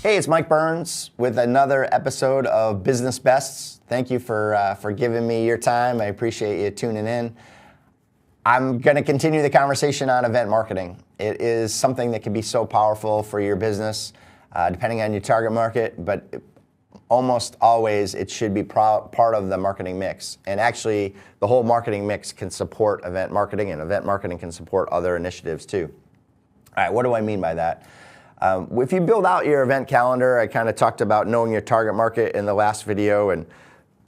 Hey, it's Mike Byrnes with another episode of Business Bests. Thank you for giving me your time. I appreciate you tuning in. I'm going to continue the conversation on event marketing. It is something that can be so powerful for your business, depending on your target market, but almost always it should be part of the marketing mix. And actually, the whole marketing mix can support event marketing, and event marketing can support other initiatives too. All right, what do I mean by that? If you build out your event calendar, I kind of talked about knowing your target market in the last video, and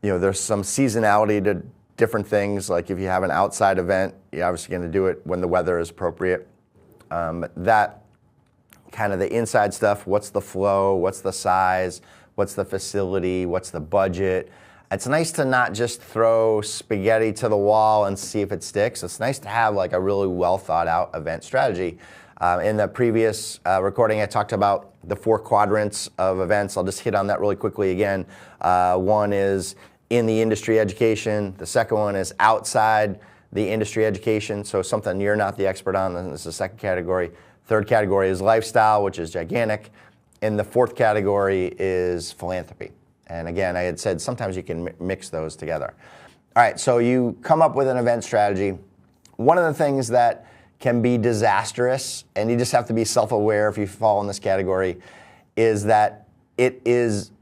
there's some seasonality to different things. Like if you have an outside event, you're obviously going to do it when the weather is appropriate. That kind of the inside stuff, what's the flow, what's the size, what's the facility, what's the budget. It's nice to not just throw spaghetti to the wall and see if it sticks. It's nice to have like a really well thought out event strategy. In the previous recording, I talked about the 4 quadrants of events. I'll just hit on that really quickly again. One is in the industry education. The second one is outside the industry education, so something you're not the expert on. This is the second category. Third category is lifestyle, which is gigantic. And the fourth category is philanthropy. And again, I had said sometimes you can mix those together. All right, so you come up with an event strategy. One of the things that can be disastrous, and you just have to be self-aware if you fall in this category, is that it is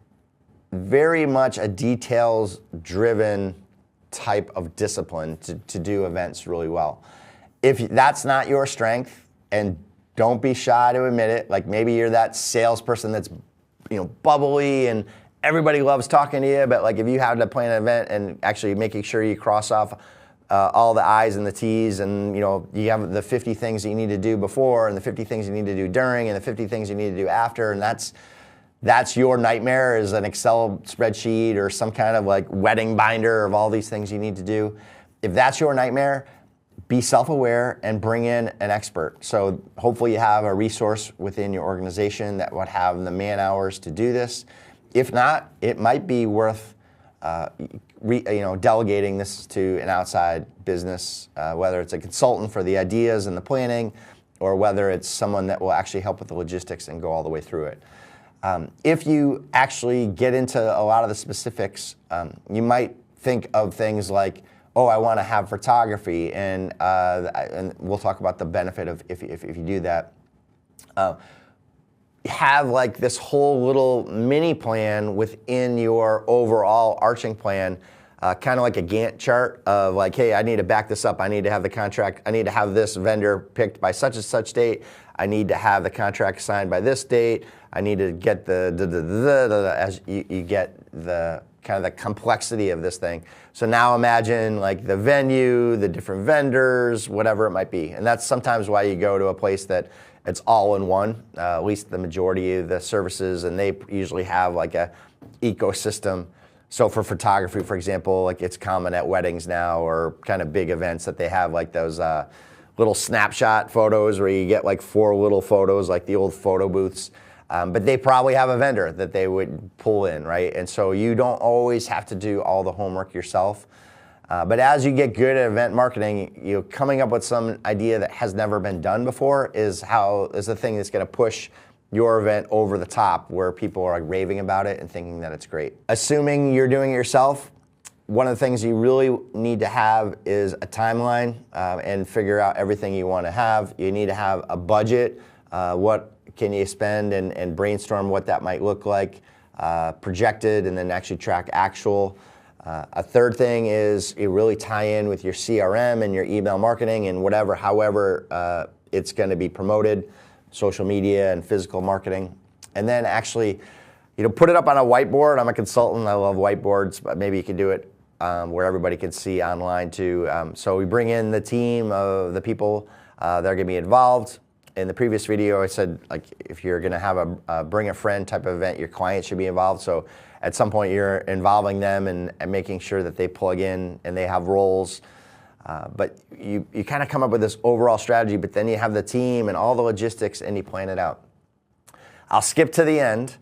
very much a details-driven type of discipline to do events really well. If that's not your strength, and don't be shy to admit it, like maybe you're that salesperson that's bubbly and everybody loves talking to you, but like if you have to plan an event and actually making sure you cross off all the I's and the T's, and you have the 50 things that you need to do before and the 50 things you need to do during and the 50 things you need to do after, and that's your nightmare, is an Excel spreadsheet or some kind of like wedding binder of all these things you need to do. If that's your nightmare, be self-aware and bring in an expert. So hopefully you have a resource within your organization that would have the man hours to do this. If not, it might be worth delegating this to an outside business, whether it's a consultant for the ideas and the planning, or whether it's someone that will actually help with the logistics and go all the way through it. If you actually get into a lot of the specifics, you might think of things like, oh, I want to have photography, and we'll talk about the benefit of if you do that. Have like this whole little mini plan within your overall arching plan, kind of like a Gantt chart of like, hey, I need to back this up. I need to have the contract. I need to have this vendor picked by such and such date. I need to have the contract signed by this date. I need to get as you get the kind of the complexity of this thing. So now imagine like the venue, the different vendors, whatever it might be. And that's sometimes why you go to a place that it's all in one, at least the majority of the services, and they usually have like a ecosystem. So for photography, for example, like it's common at weddings now or kind of big events that they have like those little snapshot photos where you get like 4 little photos, like the old photo booths. But they probably have a vendor that they would pull in, right? And so you don't always have to do all the homework yourself. But as you get good at event marketing, coming up with some idea that has never been done before is the thing that's going to push your event over the top, where people are like raving about it and thinking that it's great. Assuming you're doing it yourself, one of the things you really need to have is a timeline and figure out everything you want to have. You need to have a budget. What can you spend, and brainstorm what that might look like, projected, and then actually track actual. A third thing is you really tie in with your CRM and your email marketing and however it's going to be promoted, social media and physical marketing. And then actually, put it up on a whiteboard. I'm a consultant. I love whiteboards, but maybe you can do it where everybody can see online too. So we bring in the team of the people that are going to be involved. In the previous video, I said, like, if you're going to have a bring a friend type of event, your client should be involved. So at some point, you're involving them and making sure that they plug in and they have roles. But you kind of come up with this overall strategy, but then you have the team and all the logistics, and you plan it out. I'll skip to the end.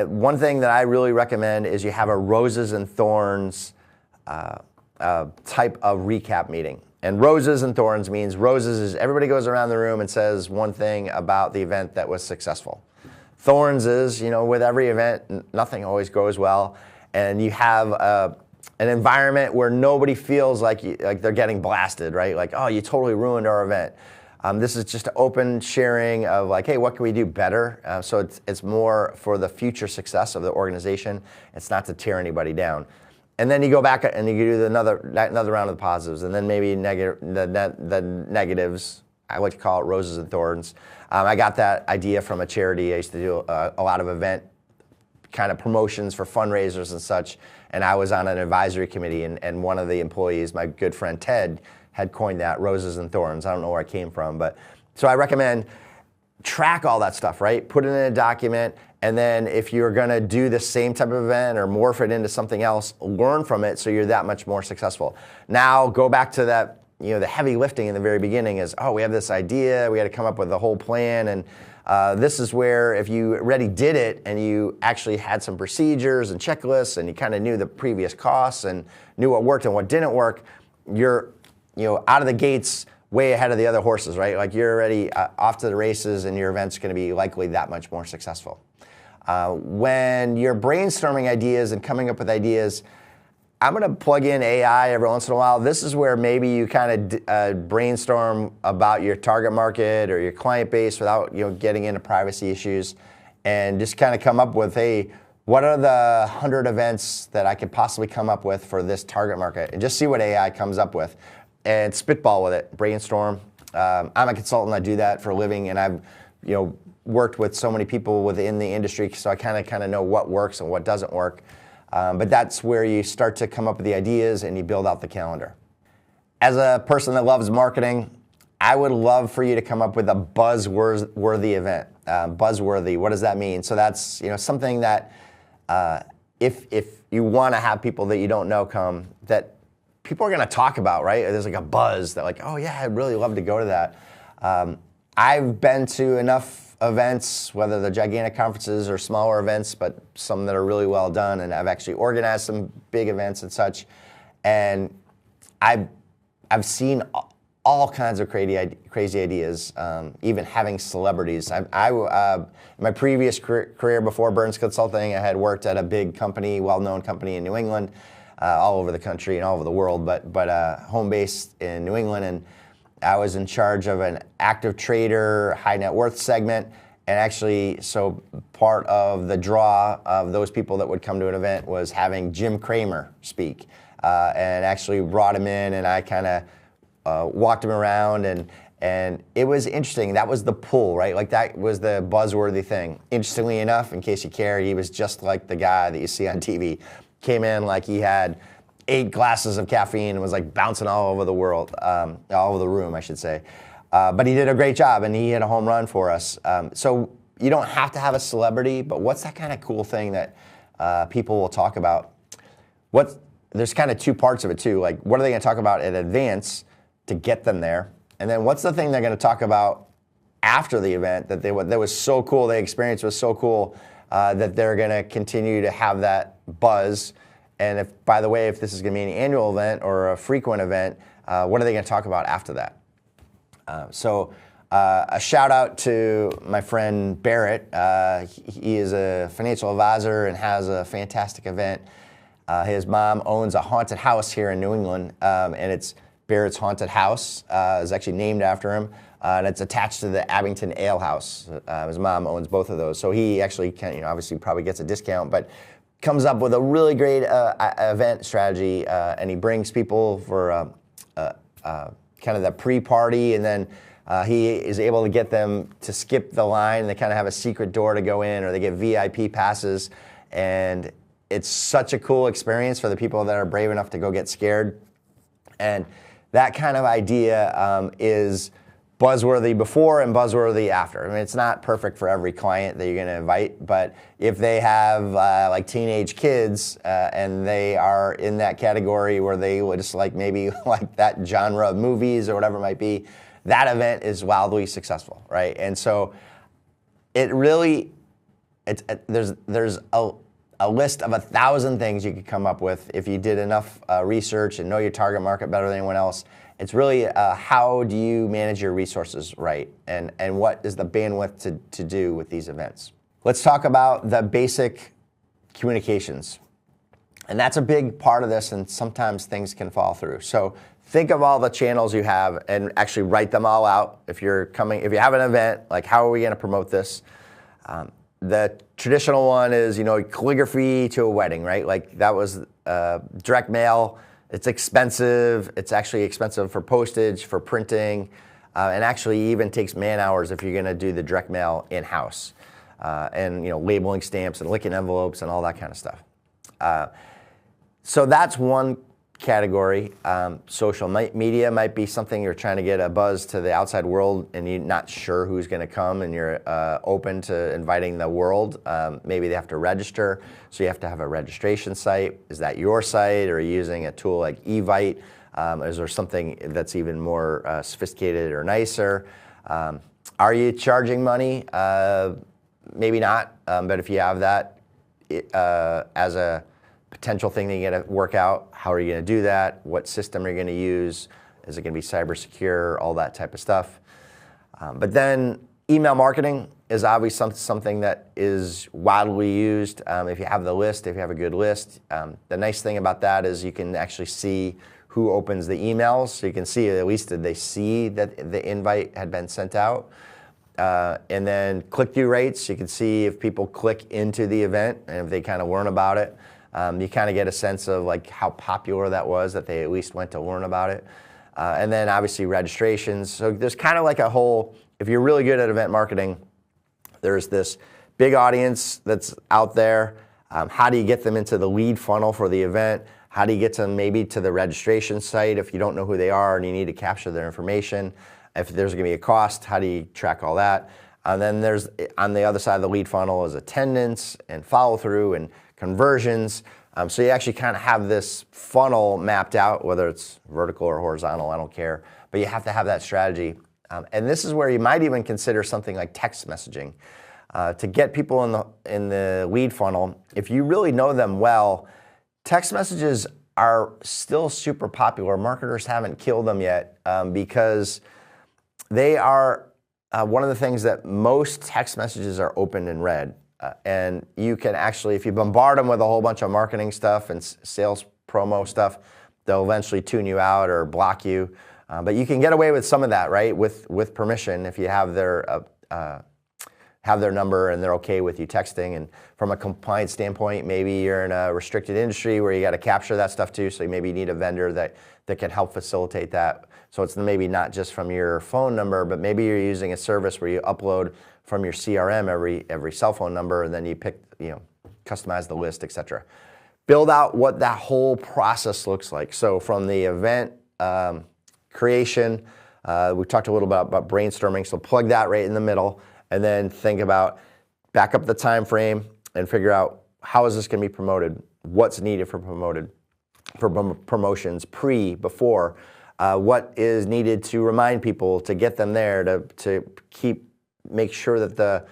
One thing that I really recommend is you have a roses and thorns type of recap meeting. And roses and thorns means roses is everybody goes around the room and says one thing about the event that was successful. Thorns is, with every event, nothing always goes well, and you have an environment where nobody feels like they're getting blasted, right? Like, oh, you totally ruined our event. This is just an open sharing of like, hey, what can we do better? So it's more for the future success of the organization. It's not to tear anybody down. And then you go back and you do another round of the positives, and then maybe the negatives. I like to call it roses and thorns. I got that idea from a charity. I used to do a lot of event kind of promotions for fundraisers and such, and I was on an advisory committee, and one of the employees, my good friend Ted, had coined that, roses and thorns. I don't know where it came from, but so I recommend track all that stuff, right? Put it in a document, and then if you're gonna do the same type of event or morph it into something else, learn from it so you're that much more successful. Now go back to that, the heavy lifting in the very beginning is, oh, we have this idea, we had to come up with a whole plan, and this is where if you already did it and you actually had some procedures and checklists and you kind of knew the previous costs and knew what worked and what didn't work, you're out of the gates way ahead of the other horses, right? Like you're already off to the races and your event's going to be likely that much more successful. When you're brainstorming ideas and coming up with ideas, I'm going to plug in AI every once in a while. This is where maybe you kind of brainstorm about your target market or your client base without getting into privacy issues, and just kind of come up with, hey, what are the 100 events that I could possibly come up with for this target market, and just see what AI comes up with and spitball with it, brainstorm. I'm a consultant. I do that for a living, and I've worked with so many people within the industry, so I kind of know what works and what doesn't work. But that's where you start to come up with the ideas and you build out the calendar. As a person that loves marketing, I would love for you to come up with a buzzworthy event. Buzzworthy, what does that mean? So that's something that if you want to have people that you don't know come, that people are going to talk about, right? There's like a buzz that like, oh yeah, I'd really love to go to that. I've been to enough events, whether they're gigantic conferences or smaller events, but some that are really well done, and I've actually organized some big events and such, and I've seen all kinds of crazy ideas, even having celebrities. In my previous career before Byrnes Consulting, I had worked at a big company, well-known company in New England, all over the country and all over the world, but home based in New England, and I was in charge of an active trader, high net worth segment, and actually, so part of the draw of those people that would come to an event was having Jim Cramer speak, and actually brought him in, and I kind of walked him around, and it was interesting. That was the pull, right? Like that was the buzzworthy thing. Interestingly enough, in case you care, he was just like the guy that you see on TV. Came in like he had 8 glasses of caffeine and was like bouncing all over the world, all over the room, I should say. But he did a great job, and he hit a home run for us. So you don't have to have a celebrity, but what's that kind of cool thing that people will talk about? There's kind of 2 parts of it too. Like, what are they going to talk about in advance to get them there? And then what's the thing they're going to talk about after the event that was so cool, the experience was so cool, that they're going to continue to have that buzz. And if, by the way, if this is going to be an annual event or a frequent event, what are they going to talk about after that? So a shout out to my friend Barrett. He is a financial advisor and has a fantastic event. His mom owns a haunted house here in New England, and it's Barrett's Haunted House. Is actually named after him, and it's attached to the Abington Ale House. His mom owns both of those, so he actually can, obviously probably gets a discount, but comes up with a really great event strategy, and he brings people for kind of the pre-party, and then he is able to get them to skip the line. They kind of have a secret door to go in, or they get VIP passes, and it's such a cool experience for the people that are brave enough to go get scared. And that kind of idea is buzzworthy before and buzzworthy after. I mean, it's not perfect for every client that you're going to invite, but if they have like teenage kids and they are in that category where they would just like maybe like that genre of movies or whatever it might be, that event is wildly successful, right? And so it really, there's a list of 1,000 things you could come up with if you did enough research and know your target market better than anyone else. It's really how do you manage your resources right, and what is the bandwidth to do with these events. Let's talk about the basic communications. And that's a big part of this, and sometimes things can fall through. So think of all the channels you have and actually write them all out. If you have an event, like how are we going to promote this? The traditional one is, calligraphy to a wedding, right? Like that was direct mail. It's expensive. It's actually expensive for postage, for printing, and actually even takes man hours if you're going to do the direct mail in-house. And labeling stamps and licking envelopes and all that kind of stuff. So that's one category. Social media might be something you're trying to get a buzz to the outside world and you're not sure who's going to come and you're open to inviting the world. Maybe they have to register, so you have to have a registration site. Is that your site, or are you using a tool like Evite? Is there something that's even more sophisticated or nicer? Are you charging money? Maybe not, but if you have that as a potential thing that you got to work out, how are you going to do that? What system are you going to use? Is it going to be cyber secure? All that type of stuff. But then email marketing is obviously something that is widely used. If you have the list, if you have a good list, the nice thing about that is you can actually see who opens the emails. So you can see, at least did they see that the invite had been sent out. And then click-through rates, you can see if people click into the event and if they kind of learn about it. You kind of get a sense of like how popular that was, that they at least went to learn about it. And then obviously registrations. So there's kind of like a whole, if you're really good at event marketing, there's this big audience that's out there. How do you get them into the lead funnel for the event? How do you get them maybe to the registration site if you don't know who they are and you need to capture their information? If there's going to be a cost, how do you track all that? And then there's, on the other side of the lead funnel, is attendance and follow-through and conversions. So you actually kind of have this funnel mapped out, whether it's vertical or horizontal, I don't care. But you have to have that strategy. And this is where you might even consider something like text messaging. To get people in the lead funnel, if you really know them well, text messages are still super popular. Marketers haven't killed them yet because they are one of the things that most text messages are opened and read. And you can actually, if you bombard them with a whole bunch of marketing stuff and sales promo stuff, they'll eventually tune you out or block you. But you can get away with some of that, right? With permission, if you have their number and they're okay with you texting. And from a compliance standpoint, maybe you're in a restricted industry where you got to capture that stuff too. So maybe you need a vendor that can help facilitate that. So it's maybe not just from your phone number, but maybe you're using a service where you upload from your CRM every cell phone number, and then you pick, customize the list, etc. Build out what that whole process looks like. So from the event creation, we talked a little bit about brainstorming. So plug that right in the middle, and then think about, back up the time frame and figure out how is this going to be promoted, what's needed for promotions, before. What is needed to remind people, to get them there, to make sure that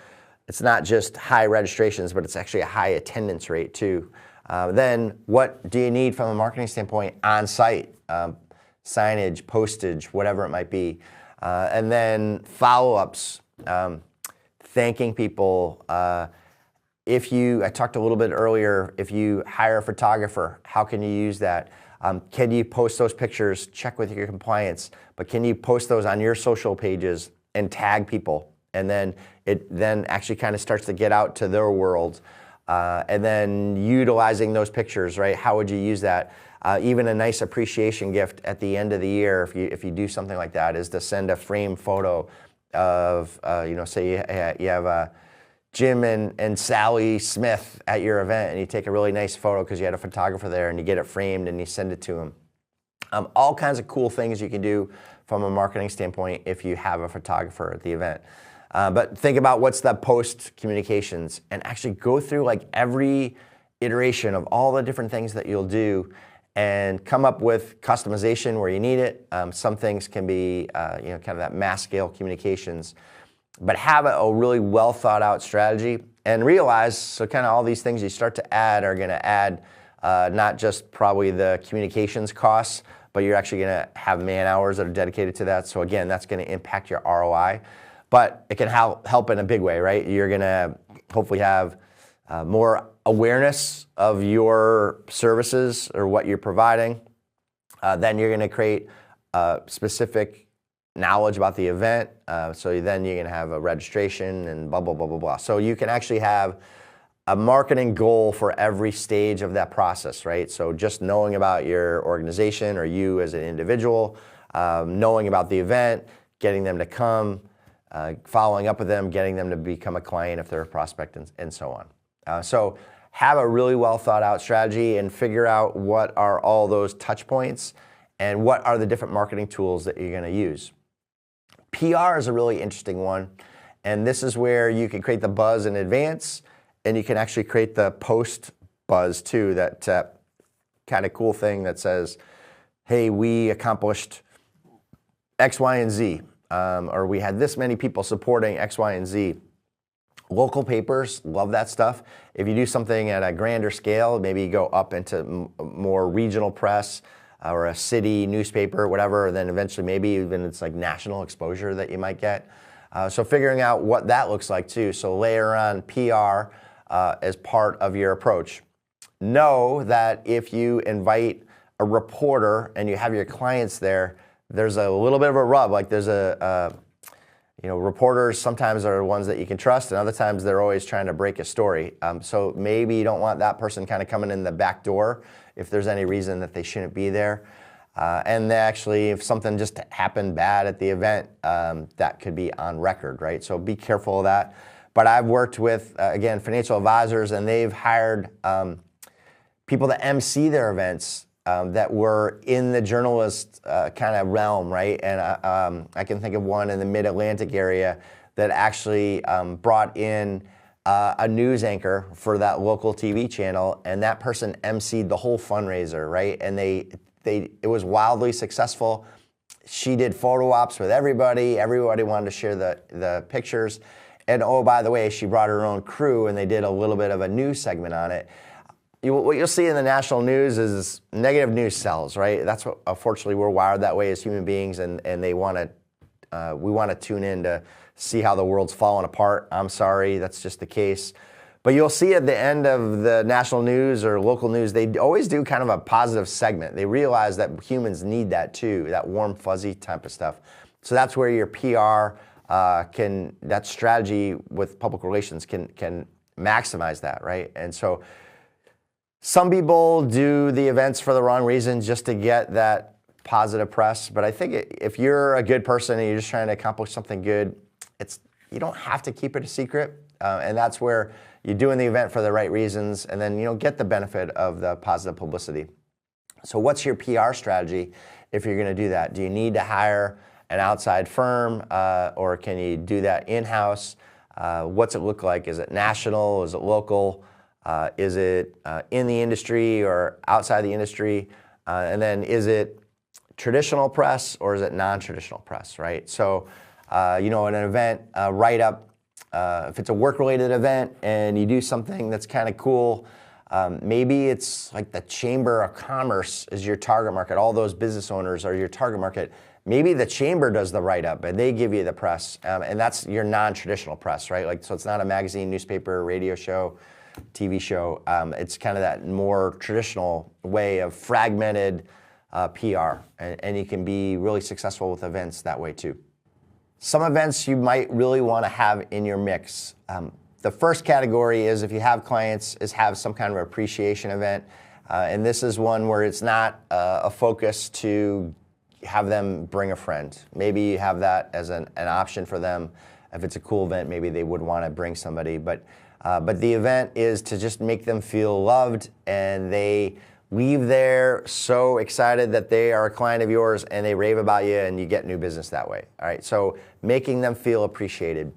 it's not just high registrations, but it's actually a high attendance rate too. Then what do you need from a marketing standpoint on site? Signage, postage, whatever it might be. And then follow-ups, thanking people. I talked a little bit earlier, if you hire a photographer, how can you use that? Can you post those pictures? Check with your compliance, but can you post those on your social pages and tag people? And then it actually kind of starts to get out to their world. And then utilizing those pictures, right? How would you use that? Even a nice appreciation gift at the end of the year, if you do something like that, is to send a framed photo of, say you have Jim and Sally Smith at your event, and you take a really nice photo because you had a photographer there, and you get it framed and you send it to them. All kinds of cool things you can do from a marketing standpoint if you have a photographer at the event. But think about what's the post communications, and actually go through like every iteration of all the different things that you'll do and come up with customization where you need it. Some things can be kind of that mass scale communications, but have a really well thought out strategy, and realize, so kind of all these things you start to add are going to add not just probably the communications costs, but you're actually going to have man hours that are dedicated to that. So again, that's going to impact your ROI. But it can help in a big way, right? You're going to hopefully have more awareness of your services or what you're providing. Then you're going to create specific knowledge about the event. So then you're going to have a registration and blah, blah, blah, blah, blah. So you can actually have a marketing goal for every stage of that process, right? So just knowing about your organization or you as an individual, knowing about the event, getting them to come, following up with them, getting them to become a client if they're a prospect, and so on. So have a really well thought out strategy and figure out what are all those touch points and what are the different marketing tools that you're going to use. PR is a really interesting one, and this is where you can create the buzz in advance, and you can actually create the post buzz too, that kind of cool thing that says, hey, we accomplished X, Y, and Z, or we had this many people supporting X, Y, and Z. Local papers love that stuff. If you do something at a grander scale, maybe you go up into more regional press or a city newspaper, whatever, then eventually maybe even it's like national exposure that you might get. So figuring out what that looks like too. So layer on PR as part of your approach. Know that if you invite a reporter and you have your clients there, there's a little bit of a rub. Like there's reporters sometimes are ones that you can trust, and other times they're always trying to break a story. So maybe you don't want that person kind of coming in the back door if there's any reason that they shouldn't be there. And actually, if something just happened bad at the event, that could be on record, right? So be careful of that. But I've worked with, again, financial advisors, and they've hired people to MC their events that were in the journalist kind of realm, right? And I can think of one in the Mid-Atlantic area that actually brought in a news anchor for that local TV channel, and that person MC'd the whole fundraiser, right? And it was wildly successful. She did photo ops with everybody. Everybody wanted to share the pictures. And oh, by the way, she brought her own crew, and they did a little bit of a news segment on it. What you'll see in the national news is negative news sells, right? That's what, unfortunately, we're wired that way as human beings, and we want to tune in to see how the world's falling apart. I'm sorry, that's just the case. But you'll see at the end of the national news or local news, they always do kind of a positive segment. They realize that humans need that too, that warm, fuzzy type of stuff. So that's where your PR that strategy with public relations can maximize that, right? And so some people do the events for the wrong reasons, just to get that positive press. But I think if you're a good person and you're just trying to accomplish something good, you don't have to keep it a secret. And that's where you're doing the event for the right reasons, and then get the benefit of the positive publicity. So what's your PR strategy if you're going to do that? Do you need to hire an outside firm, or can you do that in-house? What's it look like? Is it national? Is it local? Is it in the industry or outside the industry? And then is it traditional press or is it non-traditional press, right? So, in an event write-up, if it's a work-related event and you do something that's kind of cool, maybe it's like the Chamber of Commerce is your target market. All those business owners are your target market. Maybe the chamber does the write-up and they give you the press, and that's your non-traditional press, right? So it's not a magazine, newspaper, radio show, TV show. It's kind of that more traditional way of fragmented PR, and you can be really successful with events that way too. Some events you might really want to have in your mix. The first category is, if you have clients, is have some kind of appreciation event, and this is one where it's not a focus to have them bring a friend. Maybe you have that as an option for them. If it's a cool event, maybe they would want to bring somebody, but the event is to just make them feel loved, and they leave there so excited that they are a client of yours, and they rave about you, and you get new business that way. All right, so making them feel appreciated.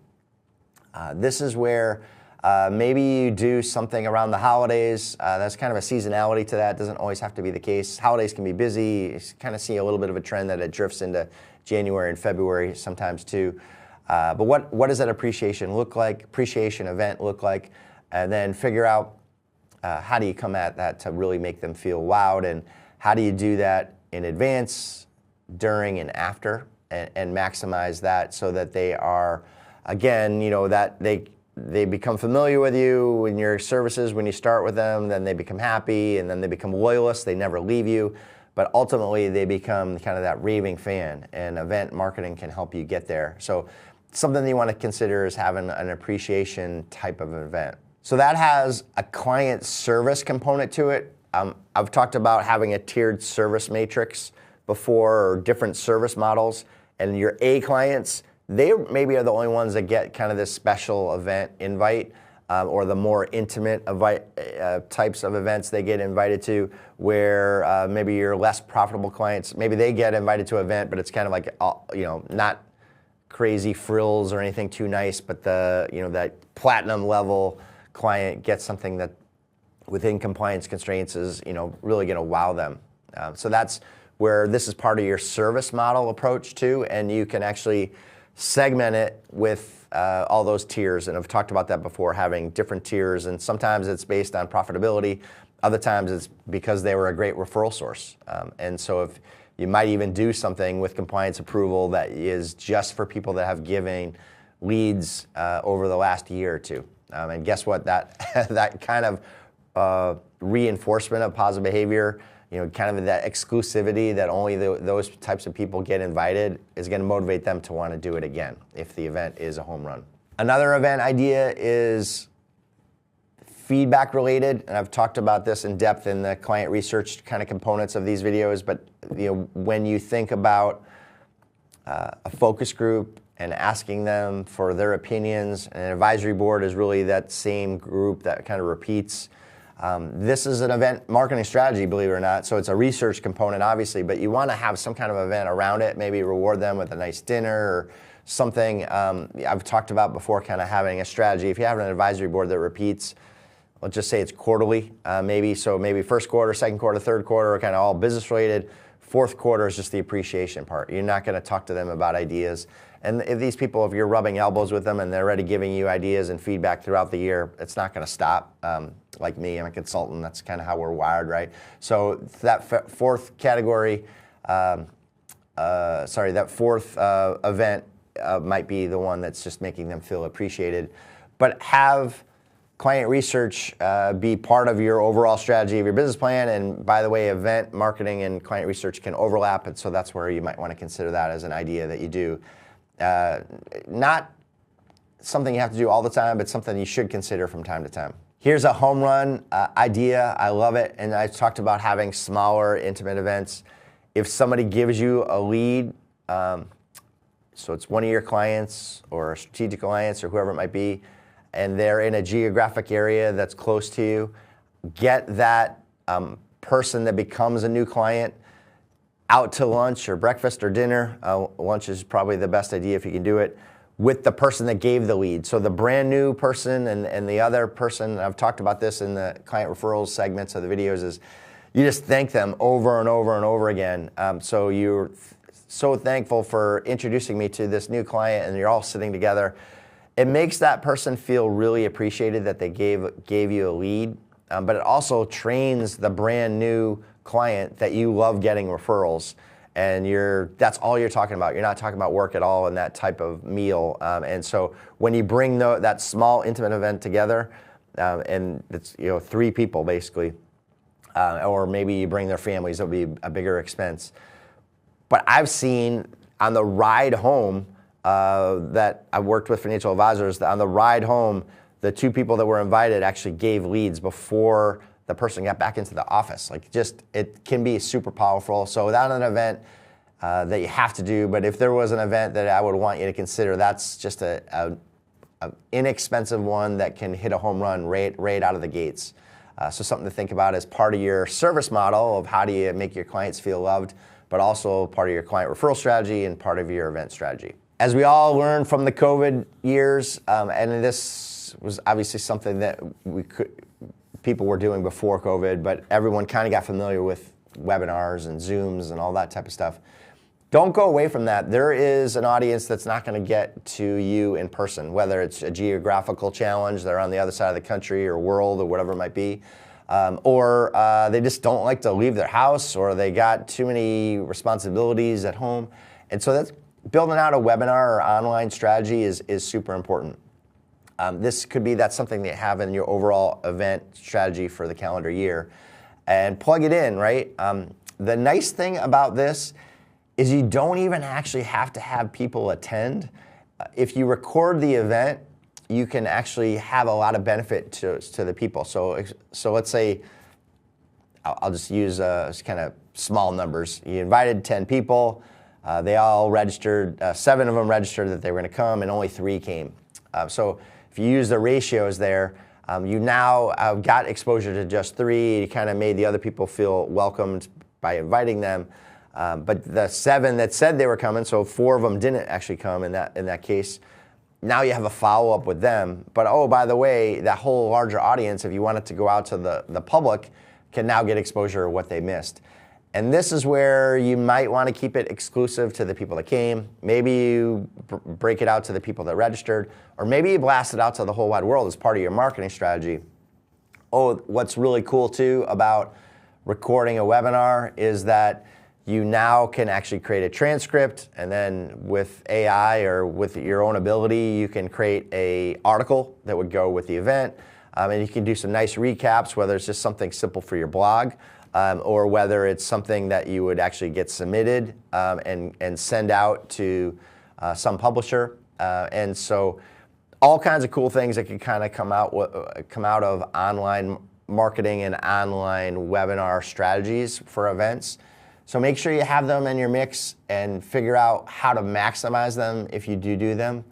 This is where maybe you do something around the holidays. That's kind of a seasonality to that. Doesn't always have to be the case. Holidays can be busy. You kind of see a little bit of a trend that it drifts into January and February sometimes too. But what does that appreciation look like? Appreciation event look like? And then figure out how do you come at that to really make them feel wowed, and how do you do that in advance, during, and after, and maximize that so that they are, again, that they become familiar with you and your services when you start with them, then they become happy, and then they become loyalists, they never leave you, but ultimately they become kind of that raving fan, and event marketing can help you get there. So something that you want to consider is having an appreciation type of event. So that has a client service component to it. I've talked about having a tiered service matrix before, or different service models, and your A clients, they maybe are the only ones that get kind of this special event invite, or the more intimate types of events they get invited to, where maybe your less profitable clients, maybe they get invited to an event, but it's kind of like, not crazy frills or anything too nice, but that platinum level client gets something that within compliance constraints is, really going to wow them. So that's where this is part of your service model approach too, and you can actually segment it with all those tiers. And I've talked about that before, having different tiers, and sometimes it's based on profitability, other times it's because they were a great referral source. And so if you might even do something with compliance approval that is just for people that have given leads over the last year or two. And guess what? That kind of reinforcement of positive behavior, kind of that exclusivity that only those types of people get invited, is going to motivate them to want to do it again if the event is a home run. Another event idea is feedback related, and I've talked about this in depth in the client research kind of components of these videos, but when you think about a focus group and asking them for their opinions, and an advisory board is really that same group that kind of repeats. This is an event marketing strategy, believe it or not, so it's a research component, obviously, but you want to have some kind of event around it, maybe reward them with a nice dinner or something. I've talked about before kind of having a strategy. If you have an advisory board that repeats, let's just say it's quarterly, maybe first quarter, second quarter, third quarter are kind of all business related. Fourth quarter is just the appreciation part. You're not going to talk to them about ideas. And if these people, if you're rubbing elbows with them and they're already giving you ideas and feedback throughout the year, it's not going to stop. Like me, I'm a consultant. That's kind of how we're wired, right? So that fourth category, that fourth event might be the one that's just making them feel appreciated. But have client research be part of your overall strategy of your business plan. And by the way, event marketing and client research can overlap, and so that's where you might want to consider that as an idea that you do. Not something you have to do all the time, but something you should consider from time to time. Here's a home run idea. I love it, and I talked about having smaller, intimate events. If somebody gives you a lead, so it's one of your clients or a strategic alliance or whoever it might be, and they're in a geographic area that's close to you, get that person that becomes a new client out to lunch or breakfast or dinner. Lunch is probably the best idea if you can do it, with the person that gave the lead. So the brand new person and the other person, and I've talked about this in the client referrals segments of the videos, is you just thank them over and over and over again. So you're so thankful for introducing me to this new client, and you're all sitting together. It makes that person feel really appreciated that they gave you a lead, but it also trains the brand new client that you love getting referrals, and that's all you're talking about. You're not talking about work at all in that type of meal. And so when you bring that small intimate event together, and it's 3 people basically, or maybe you bring their families, it'll be a bigger expense. But I've seen on the ride home, that I worked with financial advisors, that on the ride home, the 2 people that were invited actually gave leads before the person got back into the office. It can be super powerful. So without an event that you have to do, but if there was an event that I would want you to consider, that's just a inexpensive one that can hit a home run right out of the gates. So something to think about as part of your service model of how do you make your clients feel loved, but also part of your client referral strategy and part of your event strategy. As we all learned from the COVID years, and this was obviously something that people were doing before COVID, but everyone kind of got familiar with webinars and Zooms and all that type of stuff. Don't go away from that. There is an audience that's not going to get to you in person, whether it's a geographical challenge, they're on the other side of the country or world or whatever it might be, or they just don't like to leave their house, or they got too many responsibilities at home. And so that's building out a webinar or online strategy is super important. This could be that's something that you have in your overall event strategy for the calendar year, and plug it in, right? The nice thing about this is you don't even actually have to have people attend. If you record the event, you can actually have a lot of benefit to the people. So let's say, I'll just use kind of small numbers. You invited 10 people, they all registered, 7 of them registered that they were gonna come, and only 3 came. So if you use the ratios there, you now got exposure to just 3, you kind of made the other people feel welcomed by inviting them. But the 7 that said they were coming, so 4 of them didn't actually come in that case, now you have a follow-up with them. But oh, by the way, that whole larger audience, if you want it to go out to the public, can now get exposure of what they missed. And this is where you might want to keep it exclusive to the people that came. Maybe you break it out to the people that registered, or maybe you blast it out to the whole wide world as part of your marketing strategy. Oh, what's really cool too about recording a webinar is that you now can actually create a transcript, and then with AI or with your own ability, you can create an article that would go with the event. And you can do some nice recaps, whether it's just something simple for your blog, or whether it's something that you would actually get submitted and send out to some publisher. And so all kinds of cool things that can kind of come out of online marketing and online webinar strategies for events. So make sure you have them in your mix and figure out how to maximize them if you do them.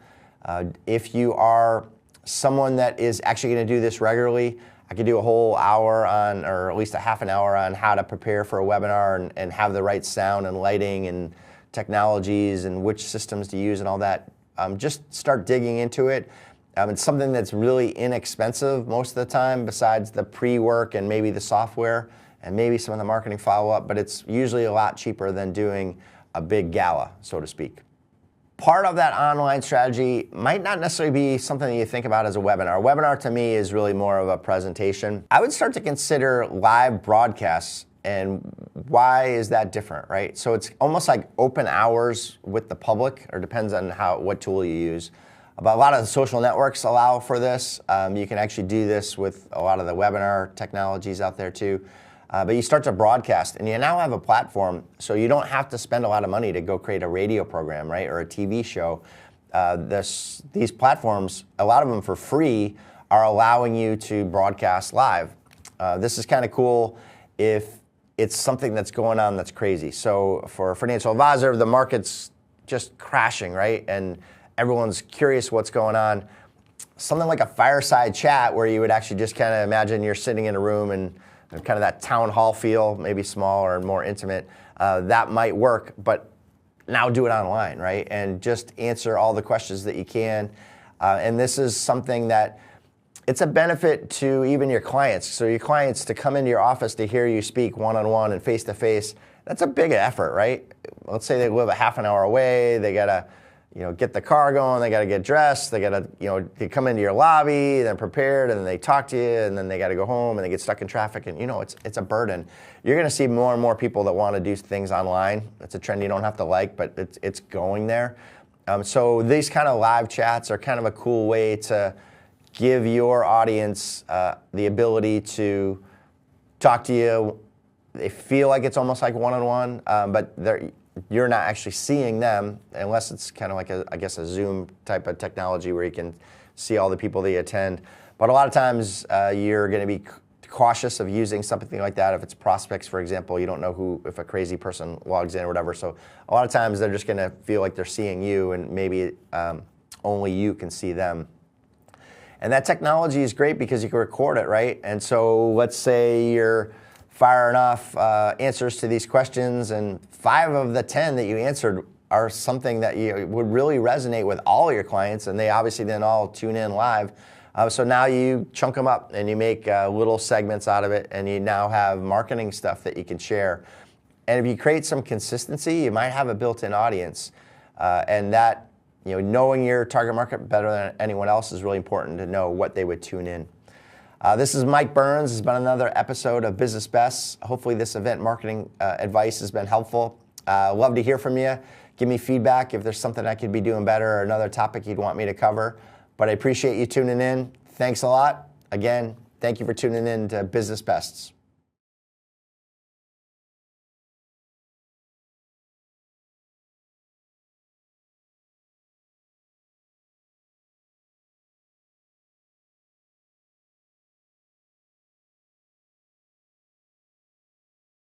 If you are someone that is actually going to do this regularly, I could do a whole hour on, or at least a half an hour on how to prepare for a webinar and have the right sound and lighting and technologies and which systems to use and all that. Just start digging into it. It's something that's really inexpensive most of the time, besides the pre-work and maybe the software and maybe some of the marketing follow-up, but it's usually a lot cheaper than doing a big gala, so to speak. Part of that online strategy might not necessarily be something that you think about as a webinar. A webinar to me is really more of a presentation. I would start to consider live broadcasts, and why is that different, right? So it's almost like open hours with the public, or depends on what tool you use. But a lot of the social networks allow for this. You can actually do this with a lot of the webinar technologies out there too. But you start to broadcast, and you now have a platform, so you don't have to spend a lot of money to go create a radio program, right, or a TV show. These platforms, a lot of them for free, are allowing you to broadcast live. This is kind of cool if it's something that's going on that's crazy. So for a financial advisor, the market's just crashing, right, and everyone's curious what's going on. Something like a fireside chat where you would actually just kind of imagine you're sitting in a room and kind of that town hall feel, maybe smaller and more intimate, that might work, but now do it online, right? And just answer all the questions that you can. And this is something that it's a benefit to even your clients. So your clients to come into your office to hear you speak one-on-one and face-to-face, that's a big effort, right? Let's say they live a half an hour away, they gotta get the car going, they got to get dressed, they got to, they come into your lobby, they're prepared, and then they talk to you, and then they got to go home, and they get stuck in traffic, and it's a burden. You're going to see more and more people that want to do things online. It's a trend you don't have to like, but it's going there. So these kind of live chats are kind of a cool way to give your audience the ability to talk to you. They feel like it's almost like one-on-one, but you're not actually seeing them, unless it's kind of like a Zoom type of technology where you can see all the people that you attend. But a lot of times you're going to be cautious of using something like that. If it's prospects, for example, you don't know if a crazy person logs in or whatever. So a lot of times they're just going to feel like they're seeing you, and maybe only you can see them. And that technology is great because you can record it, right? And so let's say you're firing off answers to these questions, and 5 of the 10 that you answered are something that would really resonate with all of your clients, and they obviously then all tune in live. So now you chunk them up and you make little segments out of it, and you now have marketing stuff that you can share. And if you create some consistency, you might have a built-in audience, and that knowing your target market better than anyone else is really important to know what they would tune in. This is Mike Byrnes. This has been another episode of Business Best. Hopefully this event marketing advice has been helpful. Love to hear from you. Give me feedback if there's something I could be doing better or another topic you'd want me to cover. But I appreciate you tuning in. Thanks a lot. Again, thank you for tuning in to Business Bests.